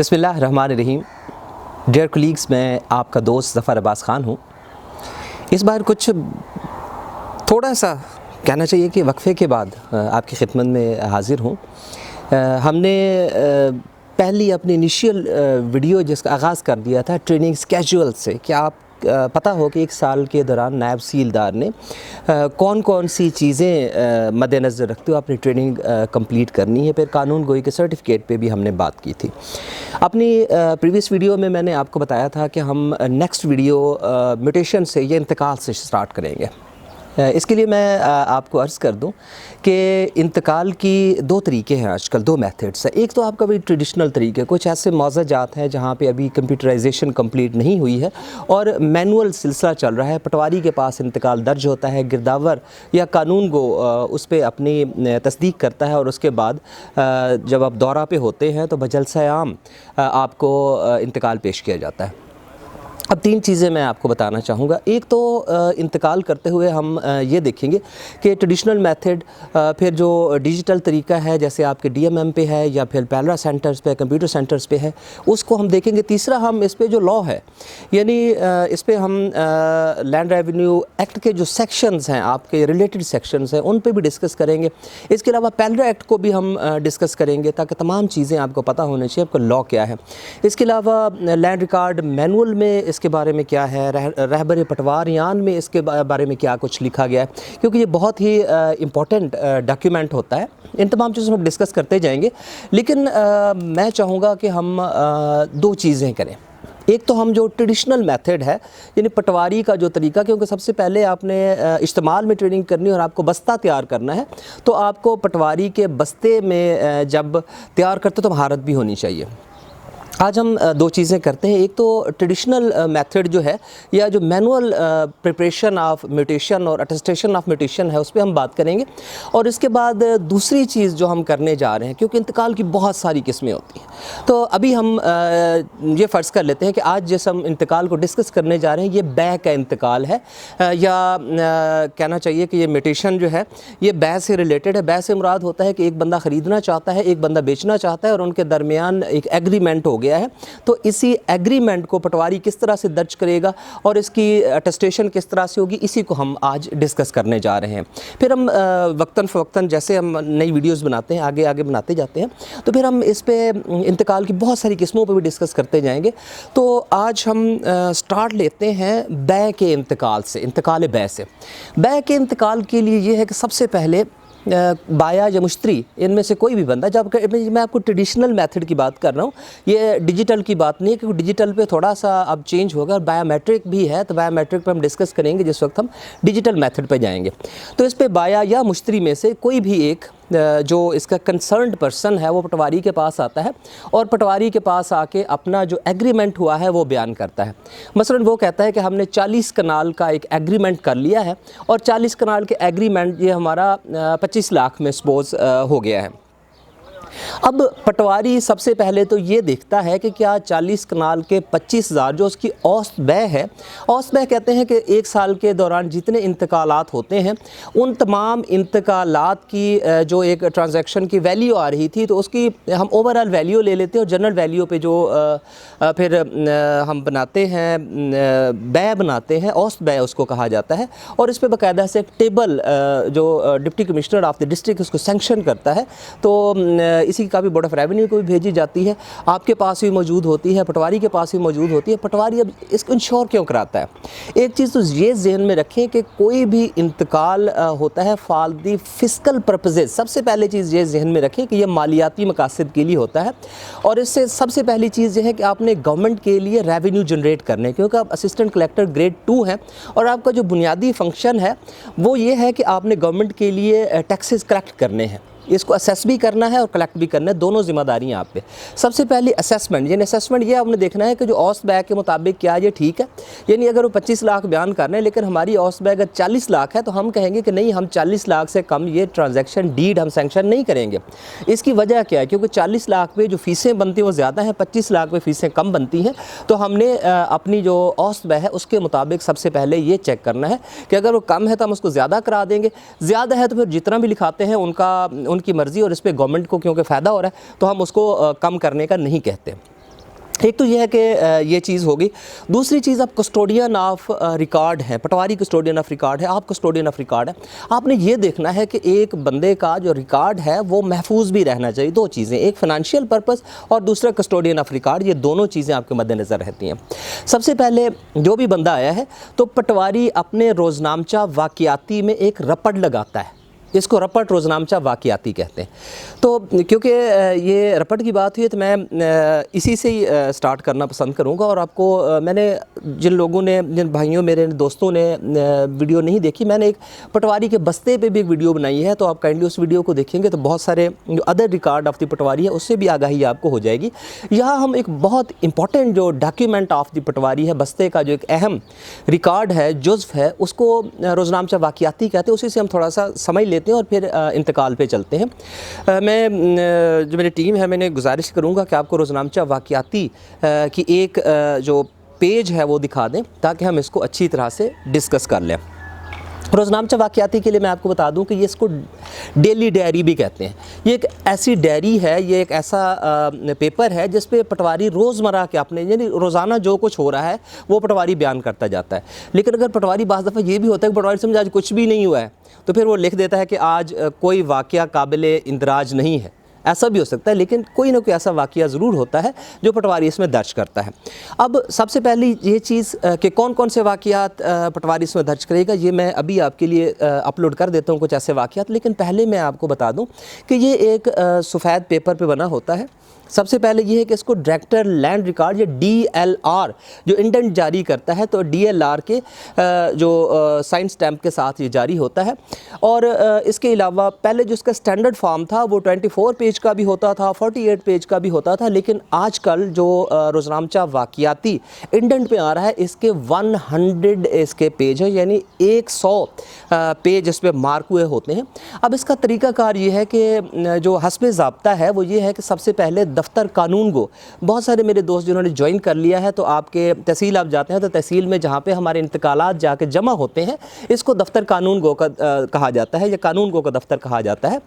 बिस्मिल्लाहिर्रहमानिर्रहीम। Dear colleagues, मैं आपका दोस्त ज़फ़र अब्बास ख़ान हूँ। इस बार कुछ थोड़ा सा कहना चाहिए कि वक्फ़े के बाद आपकी खिदमत में हाज़िर हूँ। हमने पहली अपनी इनिशियल वीडियो जिसका आगाज़ कर दिया था ट्रेनिंग स्केड्यूल से कि आप पता हो कि एक साल के दौरान नायब तहसीलदार ने कौन कौन सी चीज़ें मद्देनज़र रखते हुए अपनी ट्रेनिंग कंप्लीट करनी है। फिर कानून गोई के सर्टिफिकेट पे भी हमने बात की थी। अपनी प्रीवियस वीडियो में मैंने आपको बताया था कि हम नेक्स्ट वीडियो म्यूटेशन से या इंतकाल से स्टार्ट करेंगे। इसके लिए मैं आपको अर्ज़ कर दूं कि इंतकाल की दो तरीके हैं आजकल, दो मेथड्स हैं। एक तो आपका भी ट्रेडिशनल तरीके, कुछ ऐसे मौज़ा जात हैं जहाँ पे अभी कंप्यूटराइजेशन कंप्लीट नहीं हुई है और मैनुअल सिलसिला चल रहा है। पटवारी के पास इंतकाल दर्ज होता है, गिरदावर या कानून गो उस पर अपनी तस्दीक करता है और उसके बाद जब आप दौरा पे होते हैं तो बजलसा आम आपको इंतकाल पेश किया जाता है। अब तीन चीज़ें मैं आपको बताना चाहूँगा। एक तो इंतकाल करते हुए हम ये देखेंगे कि ट्रेडिशनल मेथड, फिर जो डिजिटल तरीका है जैसे आपके डीएमएम पे है या फिर पैलरा सेंटर्स पे, कंप्यूटर सेंटर्स पे है, उसको हम देखेंगे। तीसरा हम इस पे जो लॉ है, यानी इस पे हम लैंड रेवेन्यू एक्ट के जो सेक्शंस हैं, आपके रिलेटेड सेक्शंस हैं, उन पे भी डिस्कस करेंगे। इसके अलावा पैलरा एक्ट को भी हम डिस्कस करेंगे ताकि तमाम चीज़ें आपको पता होनी चाहिए आपका लॉ क्या है। इसके अलावा लैंड रिकॉर्ड मैनुअल में इसके बारे में क्या है, रहबर पटवारियान में इसके बारे में क्या कुछ लिखा गया है, क्योंकि ये बहुत ही इम्पॉर्टेंट डॉक्यूमेंट होता है। इन तमाम चीज़ों को डिस्कस करते जाएंगे, लेकिन मैं चाहूँगा कि हम दो चीज़ें करें। एक तो हम जो ट्रेडिशनल मेथड है यानी पटवारी का जो तरीका, क्योंकि सबसे पहले आपने इस्तेमाल में ट्रेनिंग करनी और आपको बस्ता तैयार करना है, तो आपको पटवारी के बस्ते में जब तैयार करते तो महारत भी होनी चाहिए। आज हम दो चीज़ें करते हैं। एक तो ट्रेडिशनल मेथड जो है या जो मैनुअल प्रिपरेशन ऑफ म्यूटेशन और अटेस्टेशन ऑफ म्यूटेशन है, उस पर हम बात करेंगे। और इसके बाद दूसरी चीज़ जो हम करने जा रहे हैं, क्योंकि इंतकाल की बहुत सारी किस्में होती हैं, तो अभी हम ये फ़र्ज़ कर लेते हैं कि आज जिस हम इंतकाल को डिस्कस करने जा रहे हैं ये बै का इंतकाल है, या कहना चाहिए कि ये म्यूटेशन जो है ये बै से रिलेटेड है। बै से मुराद होता है कि एक बंदा ख़रीदना चाहता है, एक बंदा बेचना चाहता है और उनके दरमियान एक एग्रीमेंट हो गया है। तो इसी एग्रीमेंट को पटवारी किस तरह से दर्ज करेगा और इसकी अटेस्टेशन किस तरह से होगी, इसी को हम आज डिस्कस करने जा रहे हैं। फिर हम वक्तन फ़वक्तन जैसे हम नई वीडियोस बनाते हैं, आगे आगे बनाते जाते हैं, तो फिर हम इस पे इंतकाल की बहुत सारी किस्मों पे भी डिस्कस करते जाएंगे। तो आज हम स्टार्ट लेते हैं बै के इंतकाल से, इंतकाल बै से। बै के इंतकाल के लिए ये है कि सबसे पहले बाया या मुश्तरी, इनमें से कोई भी बंदा, जब मैं आपको ट्रेडिशनल मेथड की बात कर रहा हूँ, ये डिजिटल की बात नहीं है, क्योंकि डिजिटल पे थोड़ा सा अब चेंज होगा और बायोमेट्रिक भी है, तो बायोमेट्रिक पे हम डिस्कस करेंगे जिस वक्त हम डिजिटल मेथड पे जाएंगे। तो इस पे बाया या मुश्तरी में से कोई भी एक जो इसका कंसर्न्ड पर्सन है वो पटवारी के पास आता है और पटवारी के पास आके अपना जो एग्रीमेंट हुआ है वो बयान करता है। मसलन वो कहता है कि हमने 40 कनाल का एक एग्रीमेंट कर लिया है और 40 कनाल के एग्रीमेंट ये हमारा 25 लाख में सपोज हो गया है। अब पटवारी सबसे पहले तो ये देखता है कि क्या 40 कनाल के 25,000 जो उसकी औसत बै है, औसत बै कहते हैं कि एक साल के दौरान जितने इंतकालात होते हैं उन तमाम इंतकालात की जो एक ट्रांजैक्शन की वैल्यू आ रही थी, तो उसकी हम ओवरऑल वैल्यू ले लेते हैं और जनरल वैल्यू पे जो फिर हम बनाते हैं बै बनाते हैं, औसत बै उसको कहा जाता है। और इस पर बाकायदा से एक टेबल जो deputy commissioner of the district उसको सैंक्शन करता है, तो इसी का भी बोर्ड ऑफ रेवेन्यू को भी भेजी जाती है, आपके पास भी मौजूद होती है, पटवारी के पास भी मौजूद होती है। पटवारी अब इसको इंश्योर क्यों कराता है? एक चीज़ तो ये जहन में रखें कि कोई भी इंतकाल होता है फॉर द फिस्कल पर्पसेस। सबसे पहले चीज़ ये जहन में रखें कि यह मालियाती मकासद के लिए होता है और इससे सबसे पहली चीज़ ये है कि आपने गवर्नमेंट के लिए रेवेन्यू जनरेट करने, क्योंकि आप असिस्टेंट कलेक्टर ग्रेड 2 हैं और आपका जो बुनियादी फंक्शन है वो ये है कि आपने गवर्नमेंट के लिए टैक्सेस कलेक्ट करने हैं, इसको असेस भी करना है और कलेक्ट भी करना है, दोनों जिम्मेदारियाँ आप पे। सबसे पहले असेसमेंट, यानी असेसमेंट ये आपने देखना है कि जो औसत बै के मुताबिक क्या ये ठीक है। यानी अगर वो 25 लाख बयान कर रहे हैं लेकिन हमारी औसत बै अगर 40 लाख है तो हम कहेंगे कि नहीं, हम 40 लाख से कम ये ट्रांजैक्शन डीड हम सैंक्शन नहीं करेंगे। इसकी वजह क्या है? क्योंकि 40 लाख पे जो फ़ीसें बनती हैं वो ज़्यादा हैं, 25 लाख पे फ़ीसें कम बनती हैं। तो हमने अपनी जो औसत बै है उसके मुताबिक सबसे पहले ये चेक करना है कि अगर वो कम है तो हम उसको ज़्यादा करा देंगे, ज़्यादा है तो फिर जितना भी लिखाते हैं उनकी मर्ज़ी और इस पर गवर्नमेंट को क्योंकि फ़ायदा हो रहा है तो हम उसको कम करने का नहीं कहते। एक तो ये है कि ये चीज़ होगी। दूसरी चीज़, आप कस्टोडियन ऑफ रिकॉर्ड हैं, पटवारी कस्टोडियन ऑफ रिकॉर्ड है, आप कस्टोडियन ऑफ रिकॉर्ड है। आपने ये देखना है कि एक बंदे का जो रिकॉर्ड है वो महफूज भी रहना चाहिए। दो चीज़ें, एक फ़ाइनेंशियल पर्पस और दूसरा कस्टोडियन ऑफ रिकॉर्ड, ये दोनों चीज़ें आपके मद्देनज़र रहती हैं। सबसे पहले जो भी बंदा आया है तो पटवारी अपने रोज़नामचा वाक़ियाती में एक रपट लगाता है, इसको रपट रोज़नामचा वाक़ियाती कहते हैं। तो क्योंकि ये रपट की बात हुई है तो मैं इसी से ही स्टार्ट करना पसंद करूँगा। और आपको मैंने जिन लोगों ने, जिन भाइयों मेरे दोस्तों ने वीडियो नहीं देखी, मैंने एक पटवारी के बस्ते पे भी एक वीडियो बनाई है, तो आप काइंडली उस वीडियो को देखेंगे तो बहुत सारे जो अदर रिकॉर्ड ऑफ द पटवारी है उससे भी आगाही आपको हो जाएगी। यहाँ हम एक बहुत इंपॉर्टेंट जो डॉक्यूमेंट ऑफ द पटवारी है, बस्ते का जो एक अहम रिकॉर्ड है, जुज़्व है, उसको रोज़नामचा वाक़ियाती कहते हैं। उसी से हम थोड़ा सा समझ लेते हैं और फिर इंतकाल पे चलते हैं। मैं जो मेरी टीम है, मैंने गुजारिश करूँगा कि आपको रोज़नामचा वाक़ियाती की एक जो पेज है वो दिखा दें ताकि हम इसको अच्छी तरह से डिस्कस कर लें। रोज़नामचा वाक़ियाती के लिए मैं आपको बता दूं कि ये इसको डेली डायरी भी कहते हैं। ये एक ऐसी डायरी है, ये एक ऐसा पेपर है जिस पे पटवारी रोज़मर्रा के अपने, यानी रोज़ाना जो कुछ हो रहा है वो पटवारी बयान करता जाता है। लेकिन अगर पटवारी बाज़ दफ़ा ये भी होता है कि पटवारी समझ आज कुछ भी नहीं हुआ है, तो फिर वो लिख देता है कि आज कोई वाक़या काबिले इंदराज नहीं है। ऐसा भी हो सकता है, लेकिन कोई ना कोई ऐसा वाक़या ज़रूर होता है जो पटवारी इसमें दर्ज करता है। अब सबसे पहली ये चीज़ कि कौन कौन से वाक़यात पटवारी इसमें दर्ज करेगा, ये मैं अभी आपके लिए अपलोड कर देता हूँ कुछ ऐसे वाक़यात। लेकिन पहले मैं आपको बता दूँ कि ये एक सफ़ेद पेपर पे बना होता है। सबसे पहले ये है कि इसको डायरेक्टर लैंड रिकॉर्ड या DLR जो इंडेंट जारी करता है, तो DLR के जो साइन स्टैम्प के साथ ये जारी होता है। और इसके अलावा पहले जो इसका स्टैंडर्ड फॉर्म था वो 24 पेज का भी होता था, 48 पेज का भी होता था। लेकिन आजकल जो रोज़नामचा वाक़ियाती इंडेंट पे आ रहा है, इसके 100 इसके पेज है, यानी 100 पेज इस पर मार्क हुए होते हैं। अब इसका तरीक़ाकार ये है कि जो हस्बे ज़ाब्ता है वो ये है कि सबसे पहले दफ्तर कानून गो, बहुत सारे मेरे दोस्त जिन्होंने ज्वाइन कर लिया है, तो आपके तहसील आप जाते हैं तो तहसील में जहाँ पे हमारे इंतकालात जाके जमा होते हैं, इसको दफ्तर कानून गो का कहा जाता है या कानून गो का दफ्तर कहा जाता है।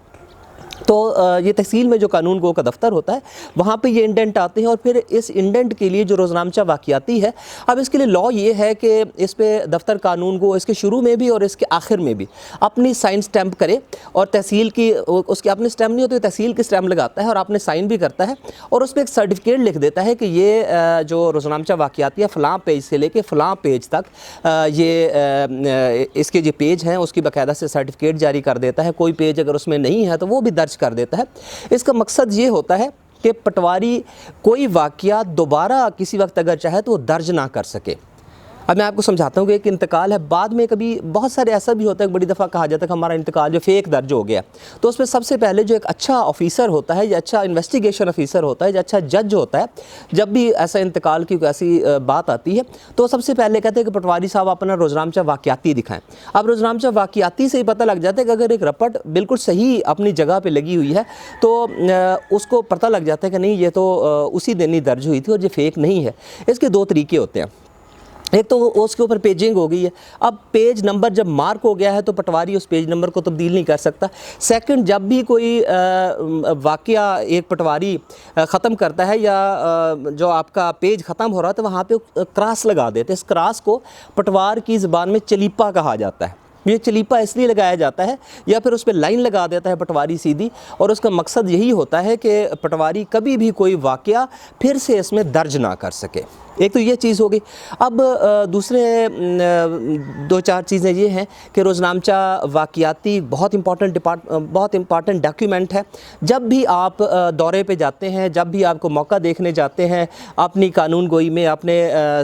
तो ये तहसील में जो कानून गो का दफ्तर होता है वहाँ पे ये इंडेंट आते हैं। और फिर इस इंडेंट के लिए जो रोज़नामचा वाक़ियाती है, अब इसके लिए लॉ ये है कि इस पे दफ्तर कानून गो इसके शुरू में भी और इसके आखिर में भी अपनी साइन स्टैम्प करे, और तहसील की उसकी अपनी स्टैम्प नहीं होती, तहसील की स्टैम्प लगाता है और आपने साइन भी करता है, और उस पर एक सर्टिफिकेट लिख देता है कि ये जो रोज़नामचा वाक़ियाती है फ़लाँ पेज से लेके फ़लाँ पेज तक ये इसके जो पेज हैं उसकी बाकायदा से सर्टिफिकेट जारी कर देता है। कोई पेज अगर उसमें नहीं है तो वो भी दर्ज कर देता है। इसका मकसद ये होता है कि पटवारी कोई वाक़या दोबारा किसी वक्त अगर चाहे तो वो दर्ज ना कर सके। अब मैं आपको समझाता हूँ कि एक इंतकाल है, बाद में कभी बहुत सारे ऐसा भी होता है, बड़ी दफ़ा कहा जाता है कि हमारा इंतकाल जो फेक दर्ज हो गया, तो उसमें सबसे पहले जो एक अच्छा ऑफिसर होता है या अच्छा इन्वेस्टिगेशन ऑफिसर होता है या अच्छा जज होता है, जब भी ऐसा इंतकाल की कोई ऐसी बात आती है तो सबसे पहले कहते हैं कि पटवारी साहब अपना रोज़नामचा वाक़ियाती दिखाएं। अब रोज़नामचा वाक़ियाती से ही पता लग जाता है कि अगर एक रपट बिल्कुल सही अपनी जगह पर लगी हुई है तो उसको पता लग जाता है कि नहीं ये तो उसी दिन ही दर्ज हुई थी और ये फेक नहीं है। इसके दो तरीके होते हैं, एक तो उसके ऊपर पेजिंग हो गई है, अब पेज नंबर जब मार्क हो गया है तो पटवारी उस पेज नंबर को तब्दील नहीं कर सकता। सेकंड, जब भी कोई वाक़या एक पटवारी ख़त्म करता है या जो आपका पेज ख़त्म हो रहा है तो वहाँ पे क्रॉस लगा देते हैं। इस क्रॉस को पटवार की ज़बान में चलीपा कहा जाता है। ये चलीपा इसलिए लगाया जाता है या फिर उस पर लाइन लगा देता है पटवारी सीधी, और उसका मकसद यही होता है कि पटवारी कभी भी कोई वाक़या फिर से इसमें दर्ज ना कर सके। एक तो ये चीज़ होगी। अब दूसरे दो चार चीज़ें ये हैं कि रोज़नामचा वाक़ियाती बहुत इंपॉर्टेंट डॉक्यूमेंट है। जब भी आप दौरे पे जाते हैं, जब भी आपको मौका देखने जाते हैं अपनी कानून गोई में, अपने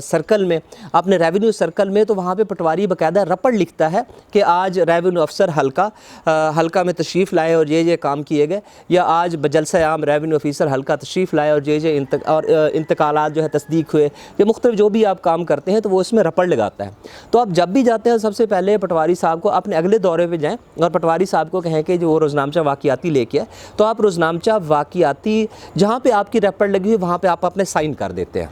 सर्कल में, अपने रेवेन्यू सर्कल में, तो वहाँ पे पटवारी बाकायदा रपट लिखता है कि आज रेवेन्यू अफसर हल्का में तशरीफ़ लाए और ये काम किए गए, या आज बजलसा आम रेवेन्यू ऑफिसर हल्का तशरीफ़ लाए और ये इंतकालात जो है तस्दीक हुए, ये मुख्तलिफ जो भी आप काम करते हैं तो वो इसमें रपट लगाता है। तो आप जब भी जाते हैं सबसे पहले पटवारी साहब को अपने अगले दौरे पे जाएं और पटवारी साहब को कहें कि जो वो रोज़नामचा वाक़ियाती लेके आए, तो आप रोज़नामचा वाक़ियाती जहाँ पे आपकी रपट लगी हुई वहाँ पे आप अपने साइन कर देते हैं।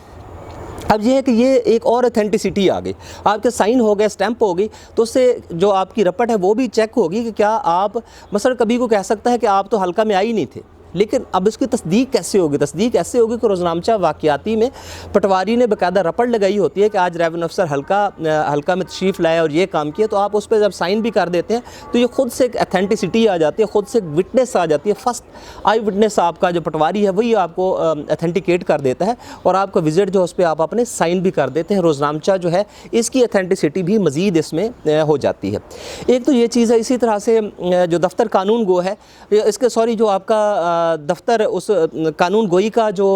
अब ये है कि ये एक और ऑथेंटिसिटी आ गई, आपके साइन हो गए, स्टैंप हो गई, तो उससे जो आपकी रपट है वो भी चेक होगी कि क्या आप मसलन कभी को कह सकता है कि आप तो हल्का में आ ही नहीं थे, लेकिन अब इसकी तस्दीक कैसे होगी? तस्दीक ऐसे होगी कि रोज़नामचा वाक़याती में पटवारी ने बाकायदा रपट लगाई होती है कि आज रेवेन्यू अफसर हल्का में तशरीफ़ लाए और ये काम किया, तो आप उस पर जब साइन भी कर देते हैं तो ये ख़ुद से एक अथेंटिसिटी आ जाती है, ख़ुद से एक विटनेस आ जाती है। फर्स्ट आई विटनेस आपका जो पटवारी है वही आपको अथेंटिकेट कर देता है और आपका विज़िट जो उस पर आप अपने साइन भी कर देते हैं। रोज़नामचा जो है इसकी अथेंटिसिटी भी मज़ीद इसमें हो जाती है। एक तो ये चीज़ है। इसी तरह से जो दफ्तर कानून गो है, इसके जो आपका दफ्तर उस कानून गोई का जो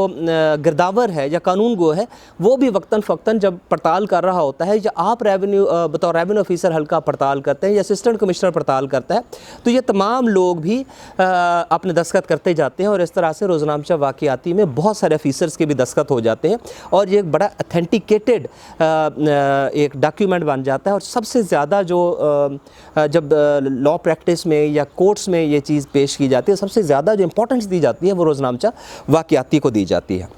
गिरदावर है या कानून गो है, वो भी वक्तन फ़क्तन जब पड़ताल कर रहा होता है, या आप बतौर रेवेन्यू ऑफिसर हल्का पड़ताल करते हैं या असिस्टेंट कमिश्नर पड़ताल करता है, तो ये तमाम लोग भी अपने दस्तखत करते जाते हैं और इस तरह से रोज़नामचा वाक़याती में बहुत सारे ऑफिसर्स के भी दस्तखत हो जाते हैं और ये एक बड़ा अथेंटिकेटेड एक डॉक्यूमेंट बन जाता है। और सबसे ज़्यादा जो जब लॉ प्रैक्टिस में या कोर्ट्स में ये चीज़ पेश की जाती है, सबसे ज़्यादा जो इंपॉर्टेंस दी जाती है वो रोज़नामचा वाक़याती को दी जाती है।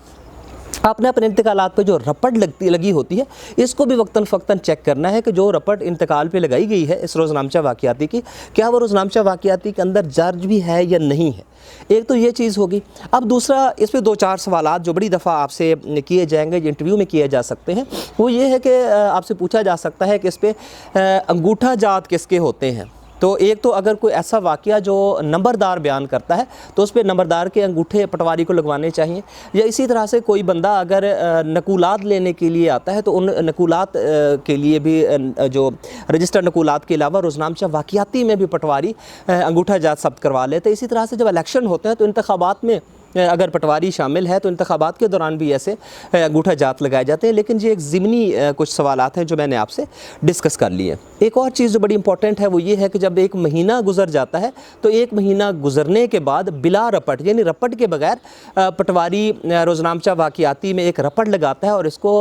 आपने अपने इंतकालात पे जो रपट लगी होती है, इसको भी वक्तन फ़क्तन चेक करना है कि जो रपट इंतकाल पे लगाई गई है इस रोज़नामचा वाक़याती की, क्या वो रोज़नामचा वाक़याती के अंदर दर्ज भी है या नहीं है। एक तो ये चीज़ होगी। अब दूसरा, इस पे 2-4 सवालात जो बड़ी दफ़ा आपसे किए जाएंगे, इंटरव्यू में किए जा सकते हैं, वो ये है कि आपसे पूछा जा सकता है कि इस पर अंगूठा जात किसके होते हैं। तो एक तो अगर कोई ऐसा वाक़या जो नंबरदार बयान करता है तो उस पर नंबरदार के अंगूठे पटवारी को लगवाने चाहिए। या इसी तरह से कोई बंदा अगर नकूलात लेने के लिए आता है तो उन नकूलात के लिए भी जो रजिस्टर्ड नकूलात के अलावा रोज़नामचा वाक़याती में भी पटवारी अंगूठा जात सब्त करवा लेते हैं। इसी तरह से जब इलेक्शन होते हैं तो इंतखाबात में अगर पटवारी शामिल है तो इंतखाबात के दौरान भी ऐसे अंगूठा जात लगाए जाते हैं। लेकिन ये एक ज़िमनी कुछ सवालात हैं जो मैंने आपसे डिस्कस कर लिए। एक और चीज़ जो बड़ी इंपॉर्टेंट है वो ये है कि जब 1 महीना गुजर जाता है तो 1 महीना गुजरने के बाद बिला रपट, यानी रपट के बगैर पटवारी रोज़नामचा वाक़याती में एक रपट लगाता है और इसको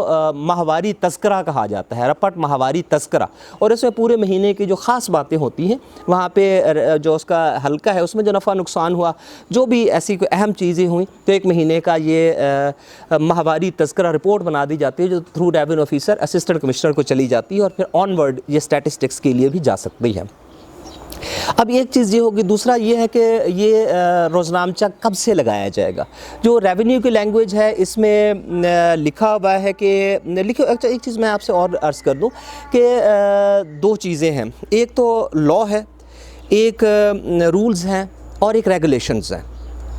माहवारी तस्करा कहा जाता है। रपट माहवारी तस्करा। और इसमें पूरे महीने की जो ख़ास बातें होती हैं, वहाँ पे जो उसका हल्का है उसमें जो नफ़ा नुकसान हुआ, जो भी ऐसी कोई अहम चीज़ें हुई, तो 1 महीने का ये माहवारी तस्करा रिपोर्ट बना दी जाती है जो through revenue officer assistant commissioner को चली जाती है और फिर ऑनवर्ड ये स्टैटिस्टिक्स के लिए भी जा सकती है। अब एक चीज़ ये होगी। दूसरा ये है कि ये रोज़नामचा कब से लगाया जाएगा। जो रेवेन्यू की लैंग्वेज है इसमें लिखा हुआ है कि अच्छा, एक चीज़ मैं आपसे और अर्ज़ कर दूं कि 2 चीज़ें हैं। एक तो लॉ है, एक रूल्स हैं और एक रेगुलेशंस हैं।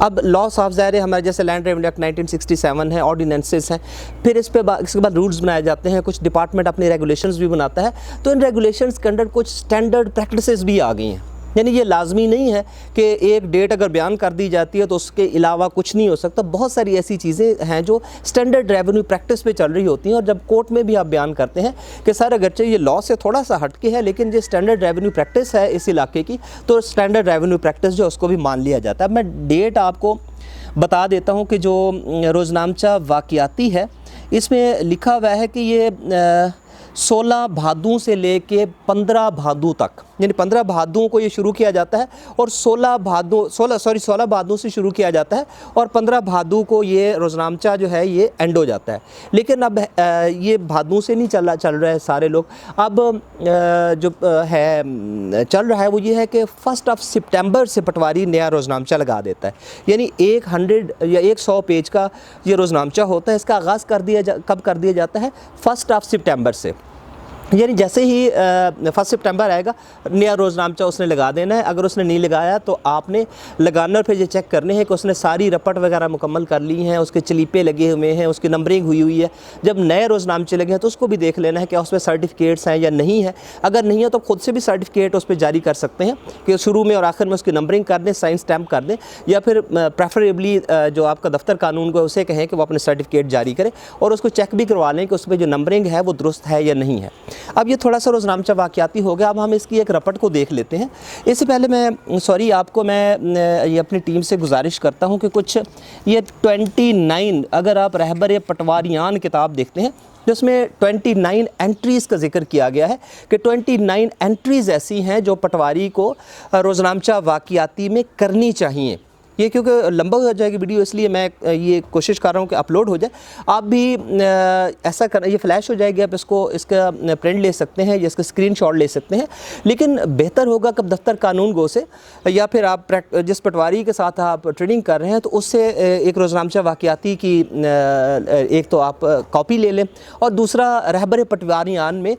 अब लॉ साफ ज़ाहिर है हमारे जैसे लैंड रेवेन्यू एक्ट 1967 है, ऑर्डिनेंसेस हैं, फिर इसके बाद रूल्स बनाए जाते हैं, कुछ डिपार्टमेंट अपने रेगुलेशंस भी बनाता है। तो इन रेगुलेशंस के अंडर कुछ स्टैंडर्ड प्रैक्टिसेस भी आ गई हैं। यानी ये लाजमी नहीं है कि एक डेट अगर बयान कर दी जाती है तो उसके अलावा कुछ नहीं हो सकता। बहुत सारी ऐसी चीज़ें हैं जो स्टैंडर्ड रेवेन्यू प्रैक्टिस पे चल रही होती हैं और जब कोर्ट में भी आप बयान करते हैं कि सर अगरचे ये लॉ से थोड़ा सा हटके है लेकिन ये स्टैंडर्ड रेवेन्यू प्रैक्टिस है इस इलाके की, तो स्टैंडर्ड रेवेन्यू प्रैक्टिस जो उसको भी मान लिया जाता है। अब मैं डेट आपको बता देता हूँ कि जो रोज़नामचा वाक़याती है इसमें लिखा हुआ है कि ये 16 भादों से लेके 15 भादों तक, यानी 15 भादों को ये शुरू किया जाता है और 16 भादों से शुरू किया जाता है और 15 भादों को ये रोज़नामचा जो है ये एंड हो जाता है। लेकिन अब ये भादों से नहीं चल रहा है सारे लोग। अब जो है चल रहा है वो ये है कि 1 सितंबर से पटवारी नया रोज़नामचा लगा देता है। यानी 100 या 100 पेज का ये रोज़नामचा होता है। इसका आगाज़ कब कर दिया जाता है? 1 सितंबर से। यानी जैसे ही 1 सितंबर आएगा नया रोज़नामचा उसने लगा देना है। अगर उसने नहीं लगाया तो आपने लगाना और फिर ये चेक करने हैं कि उसने सारी रपट वगैरह मुकम्मल कर ली हैं, उसके चलीपे लगे हुए हैं, उसकी नंबरिंग हुई है। जब नए रोज़नामचे लगे हैं तो उसको भी देख लेना है कि उसमें सर्टिफिकेट्स हैं या नहीं है। अगर नहीं है तो खुद से भी सर्टिफिकेट उस पर जारी कर सकते हैं कि शुरू में और आखिर में उसकी नंबरिंग कर दें, साइन स्टैम्प कर दें, या फिर प्रेफरेबली जो आपका दफ्तर कानून को उसे कहें कि वो अपने सर्टिफिकेट जारी करें और उसको चेक भी करवा लें कि उस पर जो नंबरिंग है वो दुरुस्त है या नहीं है। अब ये थोड़ा सा रोज़नामचा वाक़याती हो गया। अब हम इसकी एक रपट को देख लेते हैं। इससे पहले आपको मैं ये अपनी टीम से गुजारिश करता हूँ कि कुछ ये 29, अगर आप रहबर पटवारियान किताब देखते हैं तो उसमें 29 एंट्रीज़ का जिक्र किया गया है कि 29 एंट्रीज़ ऐसी हैं जो पटवारी को रोज़नामचा वाक़याती में करनी चाहिए। ये क्योंकि लंबा हो जाएगी वीडियो, इसलिए मैं ये कोशिश कर रहा हूँ कि अपलोड हो जाए। आप भी ऐसा कर, ये फ्लैश हो जाएगी, आप इसका प्रिंट ले सकते हैं या इसका स्क्रीनशॉट ले सकते हैं। लेकिन बेहतर होगा कि दफ्तर कानून गो से या फिर आप जिस पटवारी के साथ आप ट्रेनिंग कर रहे हैं तो उससे एक रोज़नामचा वाक़याती की एक तो आप कॉपी ले लें, और दूसरा रहबर पटवारियान में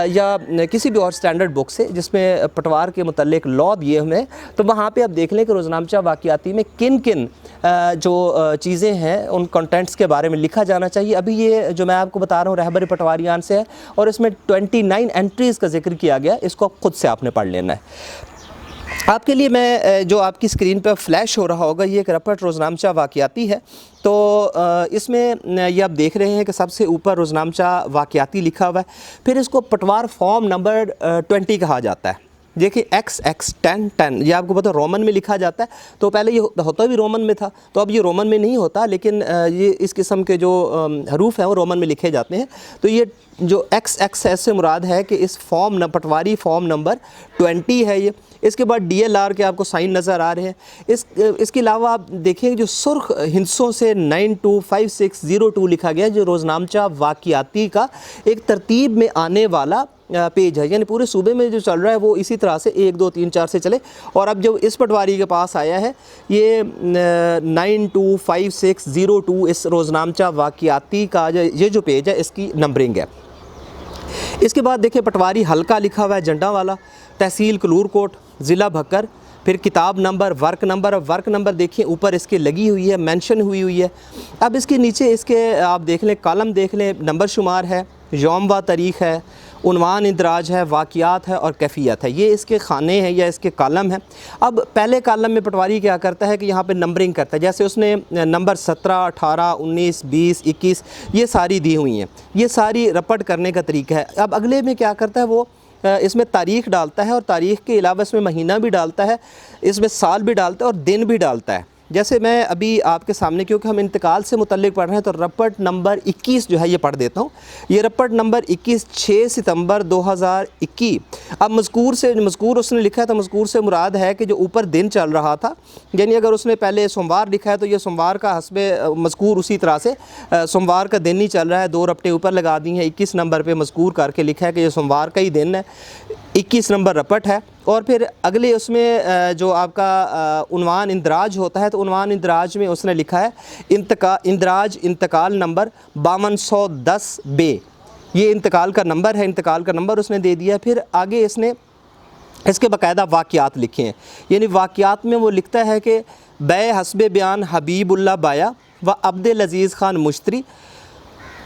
या किसी भी और स्टैंडर्ड बुक से जिसमें पटवार के मुतल्लिक लॉ दिए हुए हैं, तो वहाँ पे आप देख लें कि रोज़नामचा वाक़याती में किन किन जो चीज़ें हैं उन कंटेंट्स के बारे में लिखा जाना चाहिए। अभी ये जो मैं आपको बता रहा हूँ रहबर पटवारियान से है, और इसमें 29 एंट्रीज़ का जिक्र किया गया, इसको खुद से आपने पढ़ लेना है। आपके लिए मैं जो आपकी स्क्रीन पर फ्लैश हो रहा होगा, ये एक रपट रोज़नामचा वाक़याती है। तो इसमें ये आप देख रहे हैं कि सबसे ऊपर रोज़नामचा वाक़याती लिखा हुआ है, फिर इसको पटवार फॉर्म नंबर 20 कहा जाता है। देखिए XX1010, ये आपको पता रोमन में लिखा जाता है। तो पहले ये होता भी रोमन में था, तो अब ये रोमन में नहीं होता, लेकिन ये इस किस्म के जो हरूफ हैं वो रोमन में लिखे जाते हैं। तो ये जो XX से मुराद है कि इस पटवारी फॉर्म नंबर 20 है ये। इसके बाद DLR के आपको साइन नज़र आ रहे हैं। इसके अलावा आप देखें जो सुर्ख हिंसों से 925602 लिखा गया, जो रोज़नामचा वाक़याती का एक तरतीब में आने वाला पेज है, यानी पूरे सूबे में जो चल रहा है वो इसी तरह से 1 2 3 4 से चले। और अब जब इस पटवारी के पास आया है ये 925602, इस रोज़नामचा वाक़याती का ये जो पेज है इसकी नंबरिंग है। इसके बाद देखिए पटवारी हल्का लिखा हुआ है झंडा वाला, तहसील कलूरकोट, ज़िला भक्कर, फिर किताब नंबर, वर्क नंबर। अब वर्क नंबर देखिए ऊपर इसके लगी हुई है, मेंशन हुई है। अब इसके नीचे इसके आप देख लें, कॉलम देख लें, नंबर शुमार है, यौम व तारीख़ है, उन्वान इंदराज है, वाक़ियात है और कैफ़ियत है। ये इसके खाने हैं या इसके कॉलम हैं। अब पहले कॉलम में पटवारी क्या करता है कि यहाँ पे नंबरिंग करता है, जैसे उसने नंबर 17, 18, 19, 20, 21 ये सारी दी हुई हैं। ये सारी रपट करने का तरीका है। अब अगले में क्या करता है वो इसमें तारीख़ डालता है, और तारीख़ के अलावा इसमें महीना भी डालता है, इसमें साल भी डालता है और दिन भी डालता है। जैसे मैं अभी आपके सामने, क्योंकि हम इंतकाल से मुतल्लिक पढ़ रहे हैं, तो रपट नंबर 21 जो है ये पढ़ देता हूँ। ये रपट नंबर 21 6 सितंबर 2021। अब मज़कूर उसने लिखा है, तो मज़कूर से मुराद है कि जो ऊपर दिन चल रहा था, यानी अगर उसने पहले सोमवार लिखा है तो ये सोमवार का हस्बे मज़कूर उसी तरह से सोमवार का दिन ही चल रहा है। 2 रपटे ऊपर लगा दी हैं, 21 नंबर पर मज़कूर करके लिखा है कि ये सोमवार का ही दिन है, 21 नंबर रपट है। और फिर अगले उसमें जो आपका उन्वान इंदराज होता है, तो उन्वान इंदराज में उसने लिखा है इंतकाल नंबर 5210 बे। ये इंतकाल का नंबर है, इंतकाल का नंबर उसने दे दिया। फिर आगे इसने इसके बाकायदा वाक़ियात लिखे हैं, यानी वाक़ियात में वो लिखता है कि बै हस्बे बयान हबीबुल्ला बाया व अब्दुल अज़ीज़ ख़ान मुश्तरी,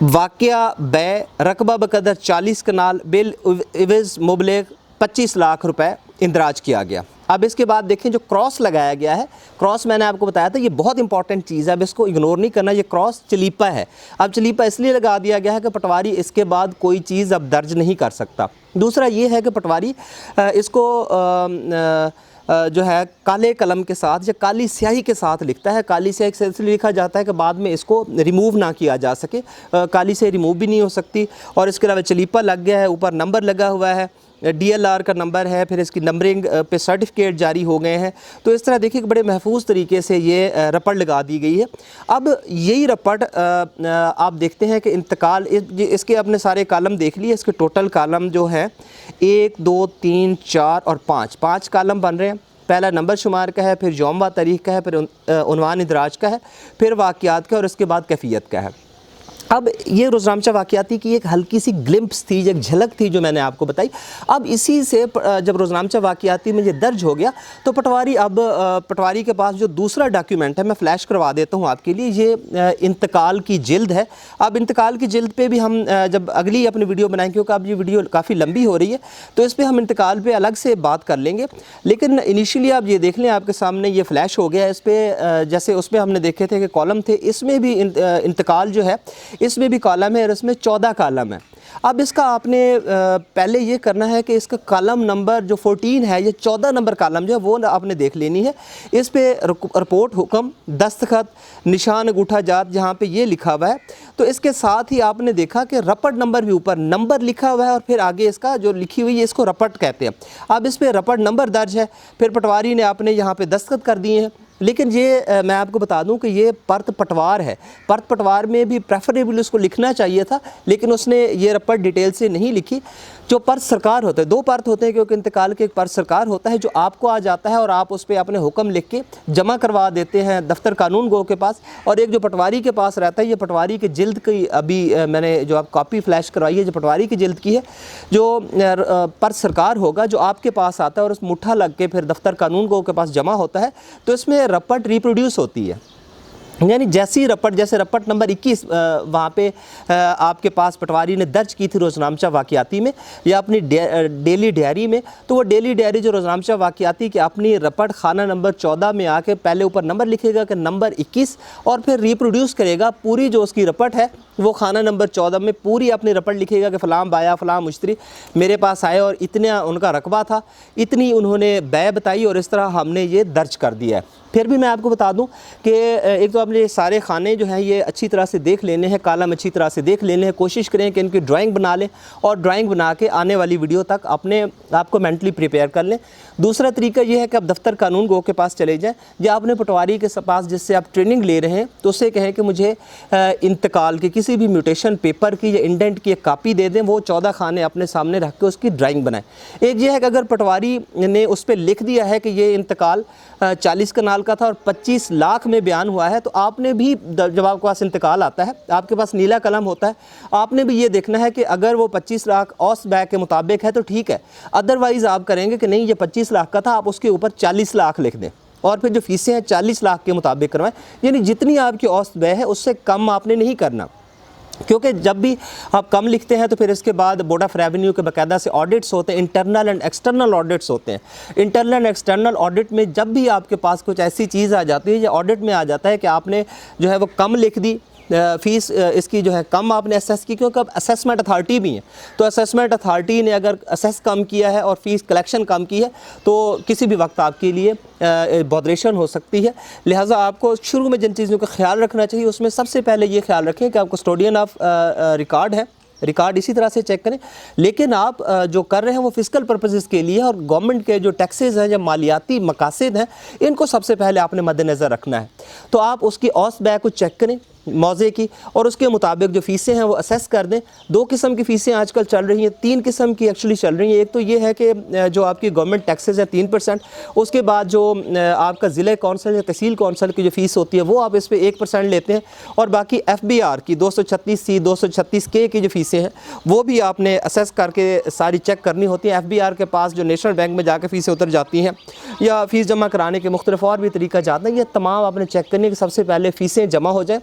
वाक़या बै रकबा बकदर 40 कनाल बिल इवज़ मुबलेग 25 लाख रुपए इंदराज किया गया। अब इसके बाद देखें जो क्रॉस लगाया गया है, क्रॉस मैंने आपको बताया था ये बहुत इंपॉर्टेंट चीज़ है, अब इसको इग्नोर नहीं करना। ये क्रॉस चलीपा है। अब चलीपा इसलिए लगा दिया गया है कि पटवारी इसके बाद कोई चीज़ अब दर्ज नहीं कर सकता। दूसरा ये है कि पटवारी इसको जो है काले कलम के साथ या काली स्याही के साथ लिखता है। काली स्याही से इसलिए लिखा जाता है कि बाद में इसको रिमूव ना किया जा सके, काली स्याही रिमूव भी नहीं हो सकती। और इसके अलावा चलीपा लग गया है, ऊपर नंबर लगा हुआ है, DLR का नंबर है, फिर इसकी नंबरिंग पे सर्टिफिकेट जारी हो गए हैं। तो इस तरह देखिए कि बड़े महफूज तरीके से ये रपट लगा दी गई है। अब यही रपट आप देखते हैं कि इंतकाल, इसके अपने सारे कॉलम देख लिए। इसके टोटल कॉलम जो हैं 1 2 3 4 और 5 कॉलम बन रहे हैं। पहला नंबर शुमार का है, फिर यौम व तारीख़ का है, फिर उन्वान इंदराज का है, फिर वाक़ियात का, और इसके बाद कैफ़ियत का है। अब ये रोज़नामचा वाक़याती की एक हल्की सी ग्लिम्प्स थी, एक झलक थी जो मैंने आपको बताई। अब इसी से जब रोज़नामचा वाक़याती में ये दर्ज हो गया तो पटवारी के पास जो दूसरा डॉक्यूमेंट है, मैं फ़्लैश करवा देता हूँ आपके लिए। ये इंतकाल की जिल्द है। अब इंतकाल की जिल्द पे भी हम जब अगली अपनी वीडियो बनाएंगे, क्योंकि अब ये वीडियो काफ़ी लंबी हो रही है, तो इस पर हम इंतकाल पर अलग से बात कर लेंगे। लेकिन इनिशियली आप ये देख लें, आपके सामने ये फ़्लैश हो गया। इस पर जैसे उसमें हमने देखे थे कि कॉलम थे, इसमें भी इंतकाल जो है इसमें भी कॉलम है, और इसमें 14 कॉलम है। अब इसका आपने पहले ये करना है कि इसका कॉलम नंबर जो 14 है, ये 14 नंबर कॉलम जो है वो आपने देख लेनी है। इस पे रिपोर्ट, हुक्म, दस्तखत, निशान अंगूठा जात जहाँ पे ये लिखा हुआ है, तो इसके साथ ही आपने देखा कि रपट नंबर भी ऊपर नंबर लिखा हुआ है और फिर आगे इसका जो लिखी हुई है इसको रपट कहते हैं। अब इस पर रपट नंबर दर्ज है, फिर पटवारी ने आपने यहाँ पे दस्तखत कर दिए हैं। लेकिन ये मैं आपको बता दूं कि ये परत पटवार है। परत पटवार में भी प्रेफरेबल उसको लिखना चाहिए था, लेकिन उसने ये रपट डिटेल से नहीं लिखी। जो परत सरकार होते हैं, 2 परत होते हैं क्योंकि इंतकाल के, एक परत सरकार होता है जो आपको आ जाता है और आप उस पर अपने हुक्म लिख के जमा करवा देते हैं दफ्तर कानून गो के पास, और एक जो पटवारी के पास रहता है, ये पटवारी के जिल्द की अभी मैंने जो आप कॉपी फ्लैश करवाई है, जो पटवारी की जिल्द की है, जो परत सरकार होगा जो आपके पास आता है और उस मुट्ठा लग के फिर दफ्तर कानून गो के पास जमा होता है, तो इसमें रपट रिप्रोड्यूस होती है। यानी जैसी रपट, जैसे रपट नंबर 21 वहाँ पे आपके पास पटवारी ने दर्ज की थी रोज़नामचा वाक़याती में या अपनी डेली डायरी में, तो वो डेली डायरी जो रोज़नामचा वाक़याती की अपनी रपट खाना नंबर 14 में आके पहले ऊपर नंबर लिखेगा कि नंबर 21, और फिर रिप्रोड्यूस करेगा पूरी जो उसकी रपट है वो खाना नंबर 14 में पूरी अपनी रपट लिखेगा कि फ़लाँ बाया फ़लाँ मुश्तरी मेरे पास आए और इतना उनका रकबा था, इतनी उन्होंने बै बताई और इस तरह हमने ये दर्ज कर दिया है। फिर भी मैं आपको बता दूं कि एक तो आपने सारे खाने जो हैं ये अच्छी तरह से देख लेने हैं, कॉलम अच्छी तरह से देख लेने हैं, कोशिश करें कि इनकी ड्राइंग बना लें और ड्राइंग बना के आने वाली वीडियो तक अपने आपको मेंटली प्रिपेयर कर लें। दूसरा तरीका ये है कि आप दफ्तर कानून गो के पास चले जाएँ, या अपने पटवारी के पास जिससे आप ट्रेनिंग ले रहे हैं तो उससे कहें कि मुझे इंतकाल की किसी भी म्यूटेशन पेपर की या इंडेंट की एक कापी दे दें, वो 14 खाने अपने सामने रख के उसकी ड्राइंग बनाएं। एक ये है कि अगर पटवारी ने उस पर लिख दिया है कि ये इंतकाल 40 कनाल का था और 25 लाख में बयान हुआ है, तो आपने भी जब आपके पास इंतकाल आता है, आपके पास नीला कलम होता है, आपने भी ये देखना है कि अगर वो 25 लाख औस बैक के मुताबिक है तो ठीक है, अदरवाइज़ आप करेंगे कि नहीं ये 25 लाख का था, आप उसके ऊपर 40 लाख लिख दें और फिर जो फीसें हैं 40 लाख के मुताबिक करवाएं। यानी जितनी आपकी औसत व्यय है उससे कम आपने नहीं करना, क्योंकि जब भी आप कम लिखते हैं तो फिर इसके बाद बोर्ड ऑफ रेवेन्यू के बाकायदा से ऑडिट्स होते हैं, इंटरनल एंड एक्सटर्नल ऑडिट्स होते हैं। इंटरनल एंड एक्सटर्नल ऑडिट में जब भी आपके पास कुछ ऐसी चीज़ आ जाती है या ऑडिट में आ जाता है कि आपने जो है वो कम लिख दी, फ़ीस इसकी जो है कम आपने असेस की, क्योंकि अब असेसमेंट अथॉरिटी भी है, तो असेसमेंट अथॉरिटी ने अगर असेस कम किया है और फ़ीस कलेक्शन कम की है तो किसी भी वक्त आपके लिए बॉदरेशन हो सकती है। लिहाजा आपको शुरू में जिन चीज़ों का ख्याल रखना चाहिए उसमें सबसे पहले ये ख्याल रखें कि आप कस्टोडियन ऑफ रिकॉर्ड है, रिकॉर्ड इसी तरह से चेक करें, लेकिन आप जो कर रहे हैं वो फिजिकल पर्पसेस के लिए और गवर्नमेंट के जो टैक्सेस हैं या मालियाती मकासद हैं इनको सबसे पहले आपने मद्देनज़र रखना है। तो आप उसकी औसत बैक को चेक करें मौजे की और उसके मुताबिक जो फ़ीसें हैं वो असेस कर दें। 2 किस्म की फ़ीसें आजकल चल रही हैं, 3 किस्म की एक्चुअली चल रही हैं। एक तो ये है कि जो आपकी गवर्नमेंट टैक्सेस है 3%, उसके बाद जो आपका ज़िला कौंसल या तहसील कौंसल की जो फ़ीस होती है वो आप इस पर 1% लेते हैं, और बाकी FBR की 236C 236K की जो फ़ीसें हैं वो भी आपने असेस करके सारी चेक करनी होती है। FBR के पास जो नेशनल बैंक में जाकर फ़ीसें उतर जाती हैं या फ़ीस जमा कराने के मुख्तलिफ और भी तरीका जाते हैं, ये तमाम आपने चेक करने कि सबसे पहले फ़ीसें जमा हो जाए।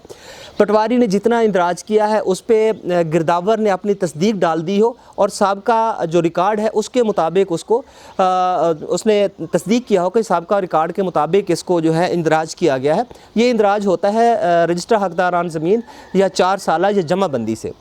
पटवारी ने जितना इंदराज किया है उस पर गिरदावर ने अपनी तस्दीक डाल दी हो और साबका जो रिकॉर्ड है उसके मुताबिक उसको उसने तस्दीक किया हो कि साबका रिकॉर्ड के मुताबिक इसको जो है इंदराज किया गया है। ये इंदराज होता है रजिस्टर हकदारान ज़मीन या 4 साल या जमाबंदी से।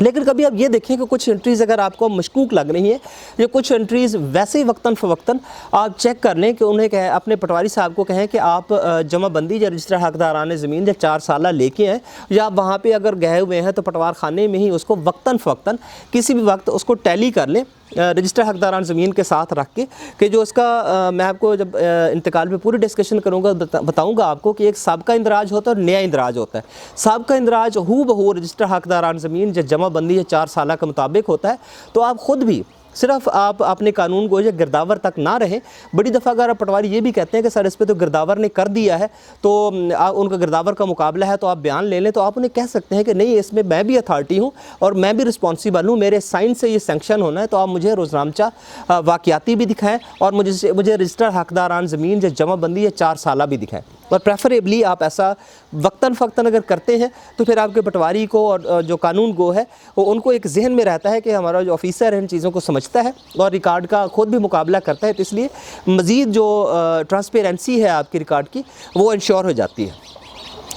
लेकिन कभी आप ये देखें कि कुछ एंट्रीज़ अगर आपको मशकूक लग रही हैं या कुछ एंट्रीज़ वैसे ही वक्तन फ़वक्तन आप चेक कर लें कि उन्हें कहें, अपने पटवारी साहब को कहें कि आप जमाबंदी या रजिस्टर हकदारान ज़मीन या 4 साल लेके आएँ, या आप वहाँ पे अगर गए हुए हैं तो पटवार खाने में ही उसको वक्तन फ़वक्तन किसी भी वक्त उसको टैली कर लें रजिस्टर हकदारान ज़मीन के साथ रख के, कि जो इसका मैं आपको जब इंतकाल पे पूरी डिस्कशन करूँगा बताऊँगा आपको कि एक साबका इंदराज होता है और नया इंदराज होता है। साबका इंदराज हू बहू रजिस्टर हकदारान ज़मीन या जमाबंदी या 4 साल के मुताबिक होता है। तो आप ख़ुद भी सिर्फ आप अपने कानून को या गिरदावर तक ना रहें। बड़ी दफ़ा अगर पटवारी ये भी कहते हैं कि सर इस पर तो गिरदावर ने कर दिया है, तो उनका गिरदावर का मुकाबला है तो आप बयान ले लें, तो आप उन्हें कह सकते हैं कि नहीं इसमें मैं भी अथॉरिटी हूँ और मैं भी रिस्पॉन्सिबल हूँ, मेरे साइन से ये सेंक्शन होना है, तो आप मुझे रोज़नामचा वाक़याती भी दिखाएँ और मुझे रजिस्टर हकदारान ज़मीन या जमाबंदी या 4 साल भी दिखाएँ। और प्रेफरेबली आप ऐसा वक्तन फ़क्तन अगर करते हैं तो फिर आपके पटवारी को और जो कानून गो है वो उनको एक जहन में रहता है कि हमारा जो ऑफिसर है इन चीज़ों को समझता है और रिकॉर्ड का ख़ुद भी मुकाबला करता है, तो इसलिए मज़ीद जो ट्रांसपेरेंसी है आपकी रिकॉर्ड की वो इंश्योर हो जाती है।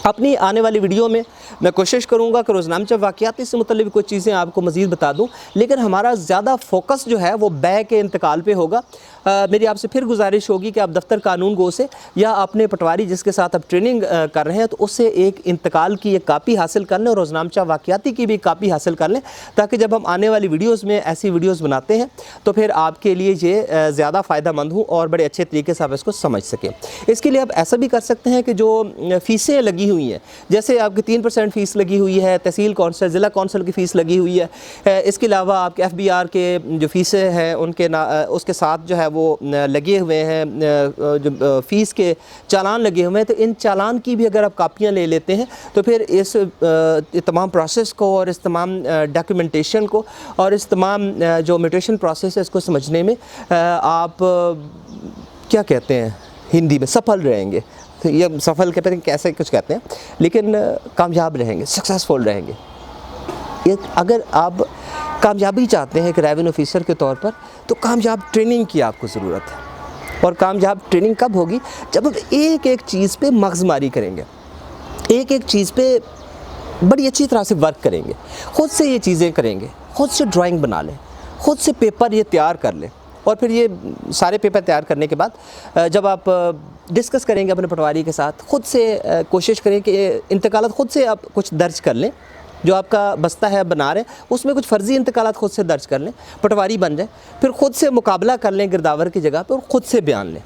अपनी आने वाली वीडियो में मैं कोशिश करूँगा कि रोज़नामचा वाक़यात से मुतल्लिक़ कुछ चीज़ें आपको मज़ीद बता दूँ, लेकिन हमारा ज़्यादा फोकस जो है वो बै के इंतकाल पे होगा। मेरी आपसे फिर गुजारिश होगी कि आप दफ्तर कानून गो से या अपने पटवारी जिसके साथ आप ट्रेनिंग कर रहे हैं तो उससे एक इंतकाल की एक कापी हासिल कर लें और रोज़नामचा वाक़याती की भी कापी हासिल कर लें, ताकि जब हम आने वाली वीडियोज़ में ऐसी वीडियोज़ बनाते हैं तो फिर आपके लिए ये ज़्यादा फ़ायदेमंद हो और बड़े अच्छे तरीके से आप इसको समझ सकें। इसके लिए आप ऐसा भी कर सकते हैं कि जो फ़ीसें लगी हुई हैं, जैसे आपकी 3% फ़ीस लगी हुई है, तहसील कौंसल ज़िला कौंसल की फ़ीस लगी हुई है, इसके अलावा आपके FBR के जो फ़ीसें हैं उनके उसके साथ जो है वो लगे हुए हैं, जो फ़ीस के चालान लगे हुए हैं, तो इन चालान की भी अगर आप कापियाँ ले लेते हैं तो फिर इस तमाम प्रोसेस को और इस तमाम डॉक्यूमेंटेशन को और इस तमाम जो म्यूटेशन प्रोसेस है इसको समझने में आप क्या कहते हैं हिंदी में सफल रहेंगे। तो ये सफल कहते हैं कैसे कुछ कहते हैं, लेकिन कामयाब रहेंगे, सक्सेसफुल रहेंगे। ये अगर आप कामयाबी चाहते हैं एक रेवेन्यू ऑफिसर के तौर पर, तो कामयाब ट्रेनिंग की आपको ज़रूरत है। और कामयाब ट्रेनिंग कब होगी? जब आप एक एक चीज़ पे मगज़मारी करेंगे, एक एक चीज़ पे बड़ी अच्छी तरह से वर्क करेंगे, ख़ुद से ये चीज़ें करेंगे, ख़ुद से ड्राइंग बना लें, ख़ुद से पेपर ये तैयार कर लें। और फिर ये सारे पेपर तैयार करने के बाद जब आप डिस्कस करेंगे अपने पटवारी के साथ, ख़ुद से कोशिश करें कि इंतकालात ख़ुद से आप कुछ दर्ज कर लें, जो आपका बस्ता है बना रहे उसमें कुछ फ़र्ज़ी इंतकालात ख़ुद से दर्ज कर लें, पटवारी बन जाए, फिर ख़ुद से मुकाबला कर लें गिरदावर की जगह पर और ख़ुद से बयान लें।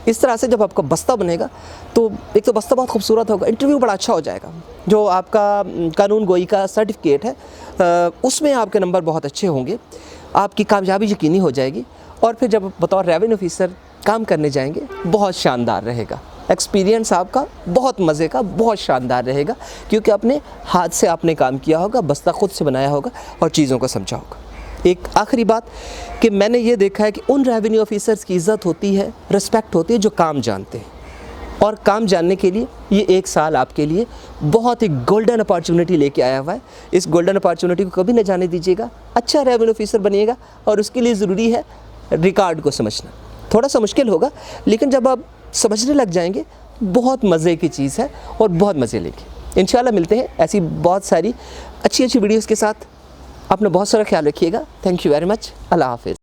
इस तरह से जब आपका बस्ता बनेगा तो एक तो बस्ता बहुत खूबसूरत होगा, इंटरव्यू बड़ा अच्छा हो जाएगा। जो आपका कानून गोई का सर्टिफिकेट है उसमें आपके नंबर बहुत अच्छे होंगे, आपकी कामयाबी यकीनी हो जाएगी। और फिर जब बतौर रेवेन्यू ऑफिसर काम करने जाएंगे बहुत शानदार रहेगा, एक्सपीरियंस आपका बहुत मज़े का, बहुत शानदार रहेगा, क्योंकि अपने हाथ से आपने काम किया होगा, बस्ता ख़ुद से बनाया होगा और चीज़ों को समझा होगा। एक आखिरी बात कि मैंने ये देखा है कि उन रेवेन्यू ऑफिसर्स की इज़्ज़त होती है, रिस्पेक्ट होती है जो काम जानते हैं। और काम जानने के लिए ये 1 साल आपके लिए बहुत ही गोल्डन अपॉर्चुनिटी लेके आया हुआ है। इस गोल्डन अपॉर्चुनिटी को कभी न जाने दीजिएगा। अच्छा रेवेन्यू ऑफिसर बनिएगा और उसके लिए ज़रूरी है रिकॉर्ड को समझना। थोड़ा सा मुश्किल होगा, लेकिन जब आप समझने लग जाएंगे बहुत मज़े की चीज़ है और बहुत मज़े लेंगे। इंशाल्लाह मिलते हैं ऐसी बहुत सारी अच्छी अच्छी वीडियोज़ के साथ। अपना बहुत सारा ख्याल रखिएगा। Thank you very much. अल्लाह हाफ़िज़।